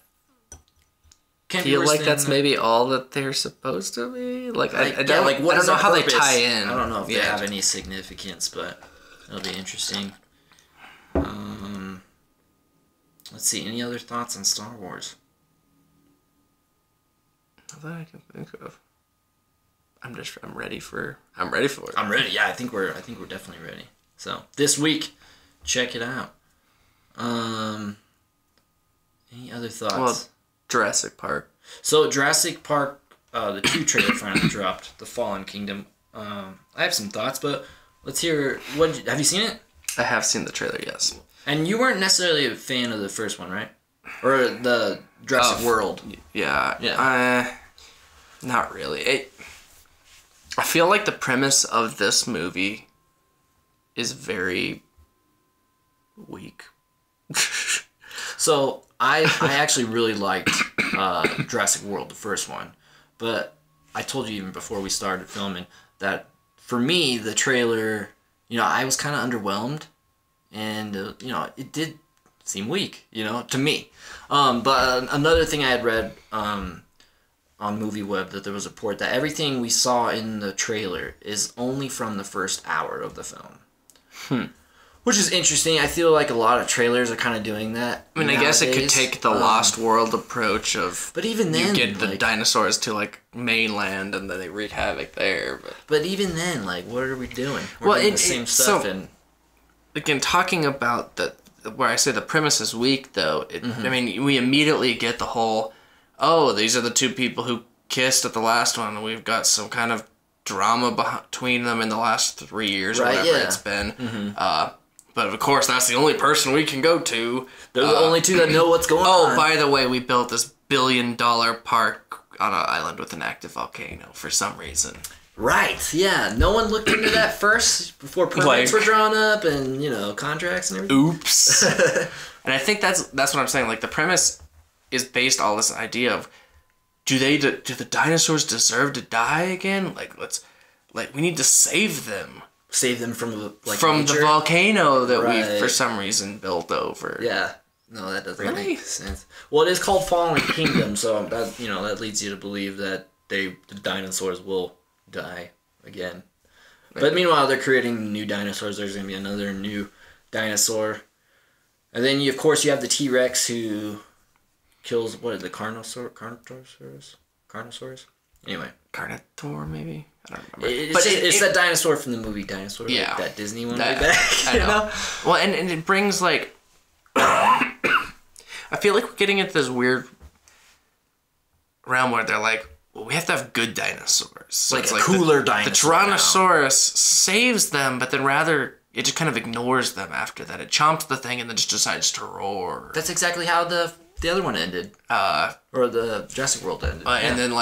A: feel like that's maybe all that they're supposed to be. Like I don't know how they tie in.
B: I don't know if they have any significance, but it'll be interesting. Let's see. Any other thoughts on Star Wars?
A: Not that I can think of. I'm ready for it.
B: I'm ready. Yeah, I think we're definitely ready. So this week, check it out. Any other thoughts? Well,
A: Jurassic Park.
B: So Jurassic Park, the 2 trailer finally dropped. The Fallen Kingdom. I have some thoughts, but let's hear. Have you seen it?
A: I have seen the trailer. Yes.
B: And you weren't necessarily a fan of the first one, right? Or the Jurassic World?
A: Yeah. Not really. I feel like the premise of this movie is very weak.
B: So I actually really liked Jurassic World, the first one, but I told you even before we started filming that for me, the trailer, I was kind of underwhelmed, and it did seem weak, to me. But another thing I had read on MovieWeb, that there was a report that everything we saw in the trailer is only from the first hour of the film. Which is interesting. I feel like a lot of trailers are kind of doing that.
A: I mean,
B: nowadays.
A: I guess it could take the Lost World approach of...
B: But even then...
A: You get the dinosaurs to, mainland, and then they wreak havoc there.
B: But even then, what are we doing? We're doing the same stuff. So,
A: again, talking about where I say the premise is weak, though, I mean, we immediately get the whole, these are the two people who kissed at the last one, and we've got some kind of drama between them in the last 3 years, or whatever it's been. But of course, that's the only person we can go to.
B: They're the only two that know what's going on.
A: Oh, by the way, we built this $billion park on an island with an active volcano for some reason.
B: Right, yeah. No one looked into that first before permits were drawn up and, contracts and everything.
A: Oops. And I think that's what I'm saying. The premise is based on this idea of, do the dinosaurs deserve to die again? We need to save them.
B: Save them from the
A: volcano that we for some reason built over.
B: Yeah, no, that doesn't make sense. Well, it is called Fallen Kingdom, so that leads you to believe that the dinosaurs will die again. But meanwhile, they're creating new dinosaurs. There's going to be another new dinosaur, and then of course you have the T-Rex who kills the Carnosaurus. Anyway,
A: Carnotaur maybe. I don't remember.
B: It's that dinosaur from the movie Dinosaur.
A: Yeah.
B: That Disney one way back. I know.
A: Well, and it brings I feel like we're getting into this weird realm where they're we have to have good dinosaurs. So
B: it's a cooler dinosaur.
A: The Tyrannosaurus saves them, but then rather it just kind of ignores them after that. It chomps the thing and then just decides to roar.
B: That's exactly how the other one ended. Or the Jurassic World ended.
A: And then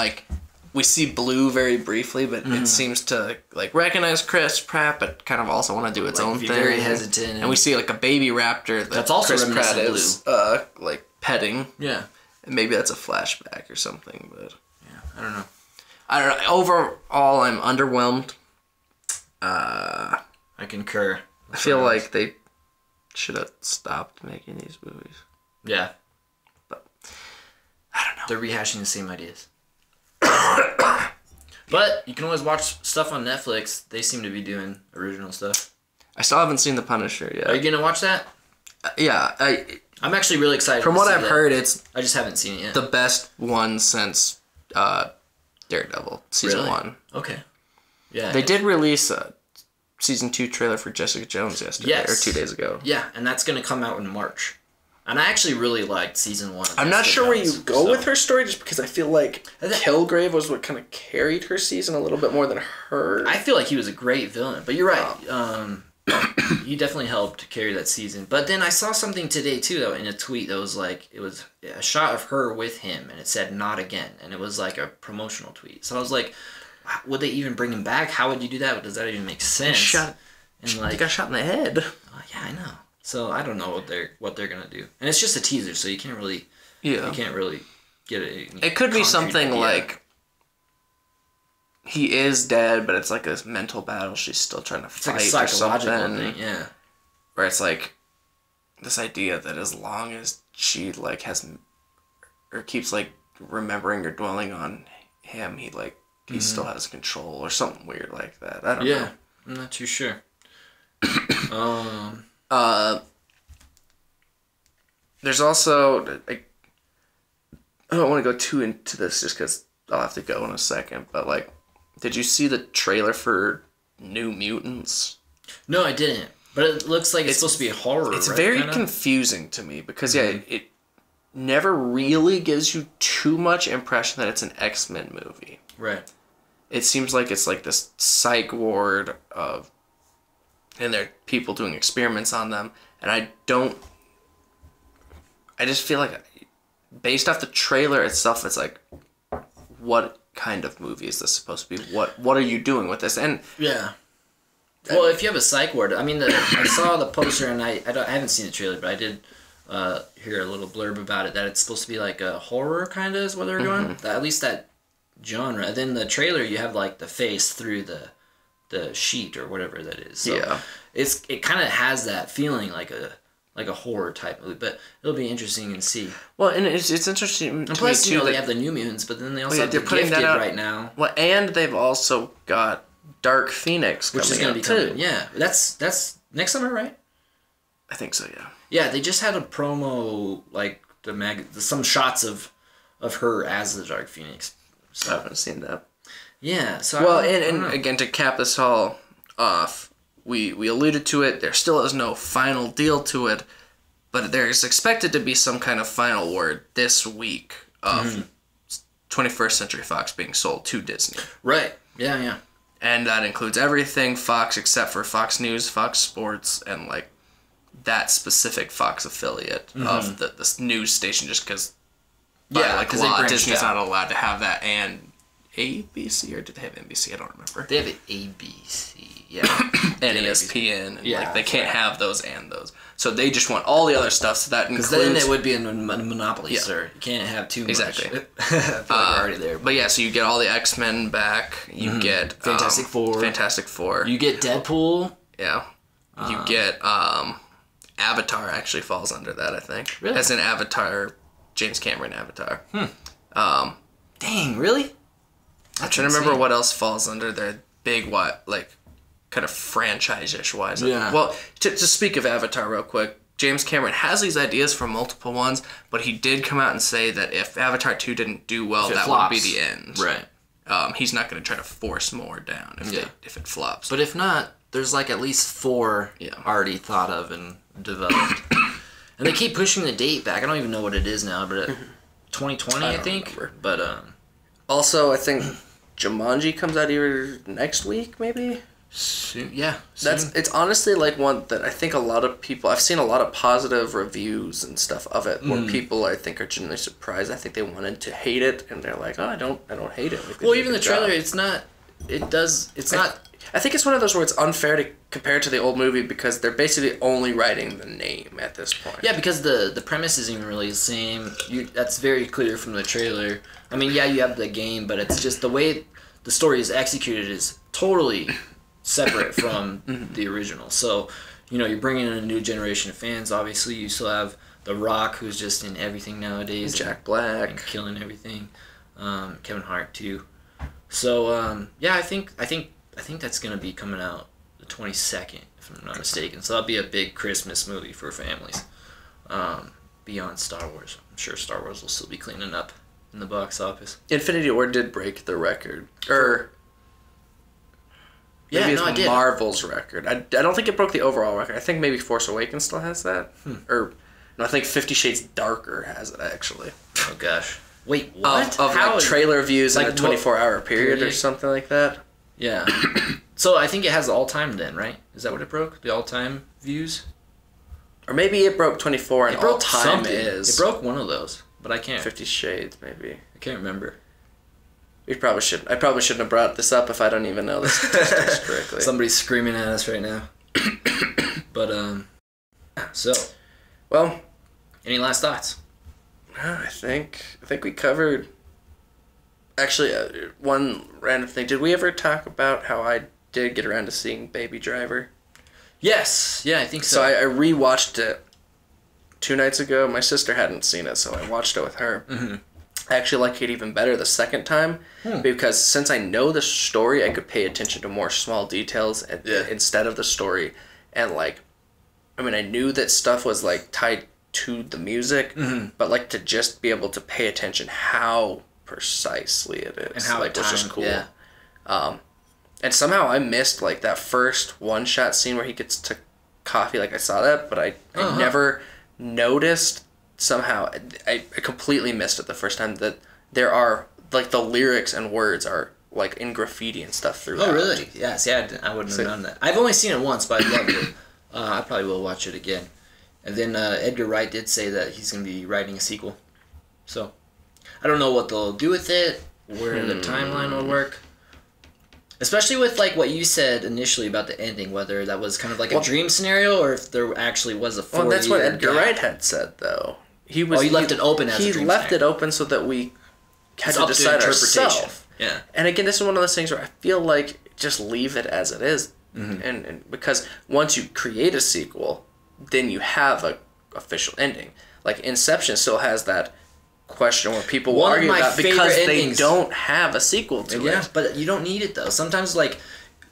A: we see Blue very briefly, but it seems to recognize Chris Pratt, but kind of also want to do its own thing.
B: Very hesitant.
A: And we see a baby raptor that's also Chris Pratt is petting.
B: Yeah.
A: And maybe that's a flashback or something, but
B: yeah, I don't know.
A: Overall, I'm underwhelmed.
B: I concur.
A: I feel like they should have stopped making these movies.
B: Yeah.
A: But I don't know.
B: They're rehashing the same ideas. But you can always watch stuff on Netflix. They seem to be doing original stuff.
A: I still haven't seen The Punisher yet.
B: Are you gonna watch that?
A: Yeah,
B: I'm actually really excited.
A: From what I've heard,
B: I just haven't seen it yet.
A: The best one since Daredevil season 1.
B: Okay. Yeah.
A: They did release a season 2 trailer for Jessica Jones yesterday or 2 days ago.
B: Yeah, and that's gonna come out in March. And I actually really liked season 1.
A: I'm not sure where you go with her story, just because I feel like Kilgrave was what kind of carried her season a little bit more than her.
B: I feel like he was a great villain, but you're right. He definitely helped carry that season. But then I saw something today too, though, in a tweet that was it was a shot of her with him, and it said "not again," and it was a promotional tweet. So I was like, would they even bring him back? How would you do that? Does that even make sense?
A: He got shot in the head.
B: Yeah, I know. So I don't know what they're gonna do, and it's just a teaser, so you can't really get it.
A: It could be something like he is dead, but it's a mental battle she's still trying to fight or something.
B: Thing, yeah.
A: Where it's this idea that as long as she has or keeps remembering or dwelling on him, he still has control or something weird like that. I don't know.
B: Yeah, I'm not too sure.
A: There's also I don't want to go too into this just because I'll have to go in a second, but did you see the trailer for New Mutants?
B: No, I didn't. But it looks like it's supposed to be a horror.
A: It's very confusing to me because it never really gives you too much impression that it's an X-Men movie.
B: Right.
A: It seems like it's this psych ward of, and there are people doing experiments on them, and I just feel based off the trailer itself, it's what kind of movie is this supposed to be? What are you doing with this? And
B: yeah. Well, if you have a psych ward, I mean, I saw the poster, and I haven't seen the trailer, but I did hear a little blurb about it, that it's supposed to be a horror kind of is what they're going. At least that genre. And then the trailer, you have the face through the the sheet or whatever that is. So it kind of has that feeling like a horror type movie, but it'll be interesting to see.
A: Well, and it's interesting.
B: And plus, you know, they have the New Mutants, but then they also have the
A: putting
B: Gifted
A: that out
B: right now.
A: Well, and they've also got Dark Phoenix coming,
B: which is going to be coming. Yeah, that's next summer, right?
A: I think so. Yeah.
B: Yeah, they just had a promo, like some shots of her as the Dark Phoenix. So.
A: I haven't seen that.
B: Yeah. So
A: well, and again, to cap this all off, we alluded to it. There still is no final deal to it, but there is expected to be some kind of final word this week of 21st Century Fox being sold to Disney.
B: Right. Yeah. Yeah.
A: And that includes everything Fox except for Fox News, Fox Sports, and like that specific Fox affiliate of the news station, just because law, Disney's not allowed to have that, and ABC, or did they have NBC? I don't remember.
B: They have ABC, yeah.
A: And ESPN, and they can't have those and those. So they just want all the other stuff, so that includes... Because
B: then it would be a monopoly, sir. You can't have too much.
A: Exactly.
B: I feel like we're already there.
A: But yeah, so you get all the X-Men back, you get...
B: Fantastic Four. You get Deadpool.
A: Yeah. You get... Avatar actually falls under that, I think.
B: Really?
A: As in Avatar, James Cameron Avatar.
B: Dang, really?
A: I'm trying to remember what else falls under their big, kind of franchise-ish wise.
B: Yeah.
A: Well, to speak of Avatar real quick, James Cameron has these ideas for multiple ones, but he did come out and say that if Avatar 2 didn't do well, that would be the end.
B: Right.
A: He's not going to try to force more down if it flops.
B: But if not, there's like at least 4 already thought of and developed. And they keep pushing the date back. I don't even know what it is now, but 2020, I think.
A: Remember.
B: But
A: also, I think Jumanji comes out either next week, maybe?
B: Soon. Yeah.
A: It's honestly like one that I think a lot of people... I've seen a lot of positive reviews and stuff of it, where people, I think, are genuinely surprised. I think they wanted to hate it, and they're like, oh, I don't hate it.
B: Well, even the trailer, it's not...
A: I think it's one of those where it's unfair to compare it to the old movie because they're basically only writing the name at this point.
B: Yeah, because the premise isn't even really the same. That's very clear from the trailer. I mean, yeah, you have the game, but it's just the way the story is executed is totally separate from the original. So, you know, you're bringing in a new generation of fans. Obviously, you still have The Rock, who's just in everything nowadays.
A: Jack Black.
B: And killing everything. Kevin Hart, too. So, yeah, I think that's going to be coming out the 22nd, if I'm not mistaken. So that'll be a big Christmas movie for families. Beyond Star Wars. I'm sure Star Wars will still be cleaning up in the box office.
A: Infinity War did break the record. Maybe
B: did.
A: Marvel's record. I don't think it broke the overall record. I think maybe Force Awakens still has that. I think 50 Shades Darker has it, actually.
B: Oh, gosh. Wait, what?
A: Of like trailer views in a 24-hour period or something like that.
B: Yeah. So I think it has the all-time then, right? Is that what it broke? The all-time views?
A: Or maybe it broke 24 and all-time is...
B: It broke one of those, but I can't...
A: 50 Shades, maybe.
B: I can't remember.
A: I probably shouldn't have brought this up if I don't even know the statistics correctly.
B: Somebody's screaming at us right now. But, so...
A: Well...
B: Any last thoughts?
A: I think we covered... Actually, one random thing. Did we ever talk about how I did get around to seeing Baby Driver?
B: Yes. Yeah, I think so.
A: So I rewatched it 2 nights ago. My sister hadn't seen it, so I watched it with her. Mm-hmm. I actually like it even better the second time because since I know the story, I could pay attention to more small details instead of the story. And, I knew that stuff was, tied to the music, but, to just be able to pay attention how... precisely it is,
B: and how it
A: was just cool.
B: Yeah.
A: And somehow I missed that first one shot scene where he gets to coffee. I saw that, but I never noticed. Somehow I completely missed it the first time that there are the lyrics and words are in graffiti and stuff throughout.
B: Oh really? Yeah. See, I wouldn't have known that. I've only seen it once, but I loved it. I probably will watch it again. And then Edgar Wright did say that he's going to be writing a sequel, so. I don't know what they'll do with it, where the timeline will work. Especially with, what you said initially about the ending, whether that was kind of a dream scenario or if there actually was a 4-year
A: Well, that's what Edgar Wright had said, though. He
B: left it open as a dream scenario.
A: He left it open so that we had to decide ourselves.
B: Yeah.
A: And again, this is one of those things where I feel like just leave it as it is. And because once you create a sequel, then you have a official ending. Like Inception still has that question where people will argue about because they don't have a sequel to it.
B: Yeah, but you don't need it though. Sometimes like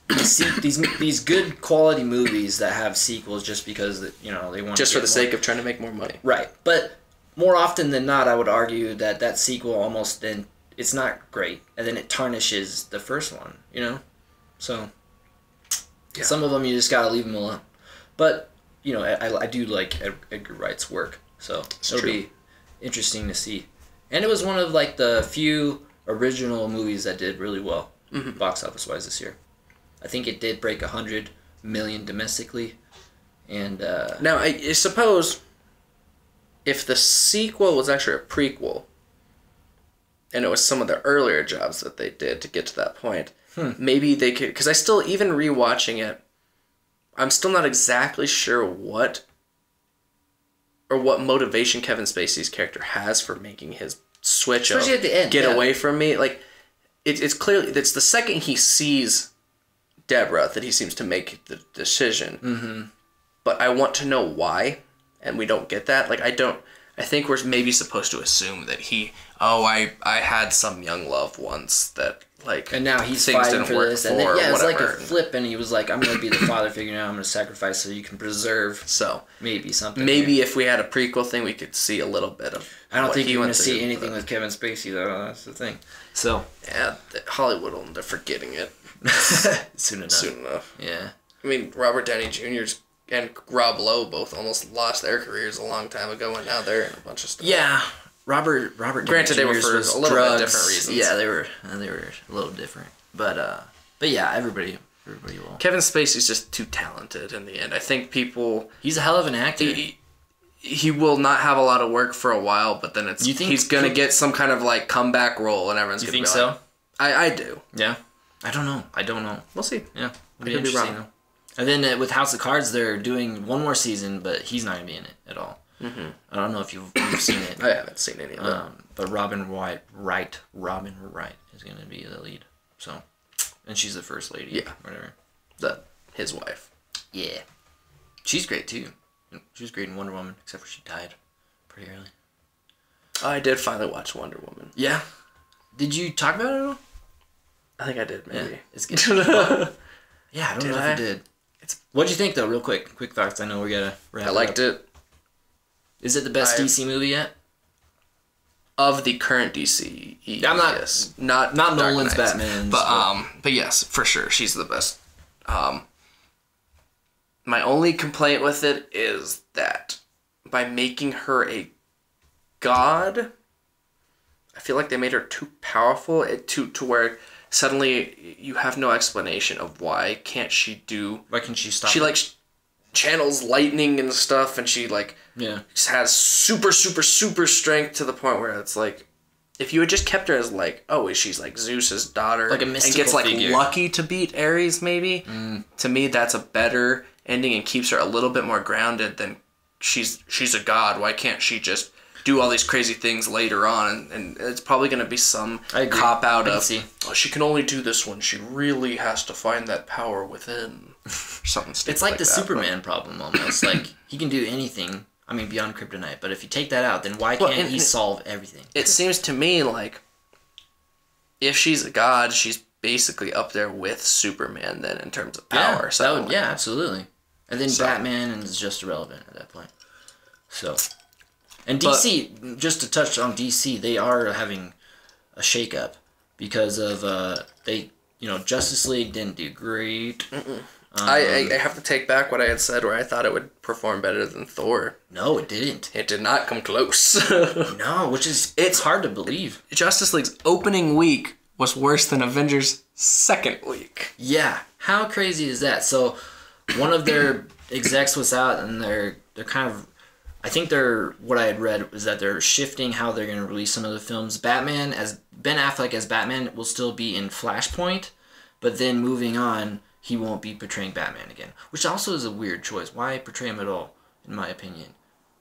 B: these good quality movies that have sequels just because they want
A: just for the sake of trying to make more money.
B: Right, but more often than not, I would argue that sequel almost then it's not great, and then it tarnishes the first one. So some of them you just gotta leave them alone. But I do like Edgar Wright's work, so it'll be interesting to see. And it was one of like the few original movies that did really well box office wise this year. I think it did break 100 million domestically, and
A: now I suppose if the sequel was actually a prequel, and it was some of the earlier jobs that they did to get to that point, maybe they could. Because I still, even rewatching it, I'm still not exactly sure what motivation Kevin Spacey's character has for making his switch,
B: especially at the end,
A: get away from me. Like it's clearly it's the second he sees Deborah that he seems to make the decision. But I want to know why, and we don't get that. Like I think we're maybe supposed to assume that I had some young love once that like,
B: and now he's fighting for this, and then, it's like a flip, and he was like, I'm gonna be the father figure now. I'm gonna sacrifice so you can preserve.
A: So
B: maybe something.
A: Maybe if we had a prequel thing, we could see a little bit of.
B: I don't think you're gonna see anything with Kevin Spacey though. That's the thing. So
A: yeah, Hollywood will end up forgetting it
B: soon enough. Yeah.
A: I mean, Robert Downey Jr.'s and Rob Lowe both almost lost their careers a long time ago, and now they're in a bunch of stuff.
B: Yeah. Robert.
A: Granted, they were for a little bit different reasons.
B: Yeah, they were a little different. But yeah, everybody will.
A: Kevin Spacey's just too talented in the end. I think people.
B: He's a hell of an actor.
A: He will not have a lot of work for a while, but then he's gonna get some kind of like comeback role, and everyone's gonna be like. You think so? I do.
B: Yeah. I don't know. We'll see. Yeah.
A: It'll be interesting though.
B: And then with House of Cards, they're doing one more season, but he's not gonna be in it at all. I don't know if you've seen it.
A: I haven't seen any of it.
B: But Robin Wright is going to be the lead. So, and she's the first lady.
A: Yeah.
B: Whatever.
A: His wife.
B: Yeah. She's great too. She was great in Wonder Woman, except for she died pretty early.
A: I did finally watch Wonder Woman.
B: Yeah. Did you talk about it at all?
A: I think I did, maybe.
B: Yeah, it's good. Yeah, I don't know if you did. What'd you think though? Real quick thoughts. I know we gotta wrap.
A: I liked it.
B: Is it the best DC movie yet?
A: Of the current DC,
B: I'm not.
A: Yes.
B: Not Nolan's Batman,
A: but yes, for sure, she's the best. My only complaint with it is that by making her a god, I feel like they made her too powerful. To where suddenly you have no explanation of why can't she do.
B: Why can she stop?
A: She like channels lightning and stuff, and she like has super strength to the point where it's like, if you had just kept her as like, she's like Zeus's daughter,
B: like a mystical
A: and gets like
B: figure.
A: Lucky to beat Ares, maybe. To me, that's a better ending and keeps her a little bit more grounded than she's a god. Why can't she just do all these crazy things later on? And it's probably going to be some cop out of, she can only do this one. She really has to find that power within. Something stupid.
B: It's like the Superman problem almost. Like, he can do anything, I mean, beyond kryptonite. But if you take that out, then why can't he solve everything?
A: It seems to me like if she's a god, she's basically up there with Superman then in terms of power.
B: Yeah, absolutely. And then Batman is just irrelevant at that point. So, and DC, just to touch on DC, they are having a shakeup because of Justice League didn't do great.
A: I have to take back what I had said where I thought it would perform better than Thor.
B: No, it didn't.
A: It did not come close.
B: No, it's hard to believe.
A: Justice League's opening week was worse than Avengers' second week.
B: Yeah. How crazy is that? So, one of their execs was out, and they're kind of, I think what I had read was that they're shifting how they're going to release some of the films. Ben Affleck as Batman will still be in Flashpoint, but then moving on, he won't be portraying Batman again, which also is a weird choice. Why portray him at all, in my opinion?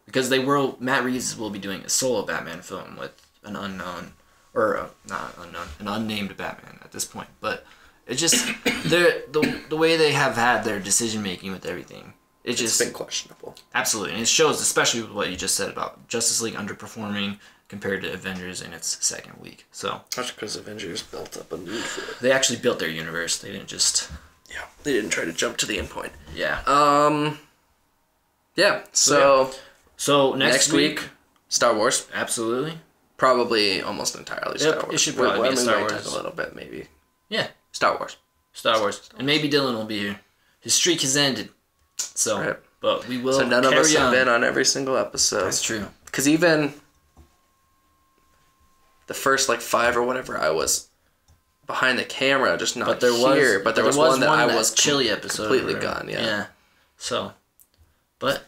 B: Because Matt Reeves will be doing a solo Batman film with an unknown, or not unknown, an unnamed Batman at this point. But It's just the way they have had their decision making with everything. It's just
A: been questionable.
B: Absolutely, and it shows, especially with what you just said about Justice League underperforming compared to Avengers in its second week. So
A: that's because Avengers built up a need for it.
B: They actually built their universe. They didn't just.
A: Yeah, they didn't try to jump to the end point.
B: Yeah.
A: Yeah. So
B: next week,
A: Star Wars.
B: Absolutely.
A: Probably almost entirely Star Wars.
B: It should probably be Star Wars.
A: A little bit, maybe.
B: Yeah.
A: Star Wars.
B: And maybe Dylan will be here. His streak has ended. So,
A: right.
B: But we will.
A: So none of us have been on every single episode.
B: That's true.
A: Because even the first 5 or whatever, I was behind the camera, just not here. But there was one that I was
B: chilly episode,
A: completely gone. Yeah.
B: So, but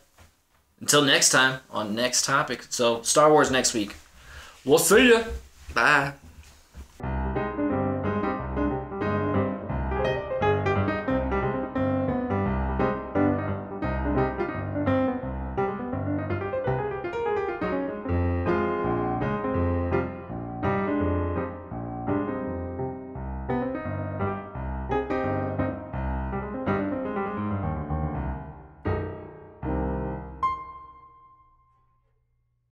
B: until next time on next topic. So Star Wars next week. We'll see ya.
A: Bye.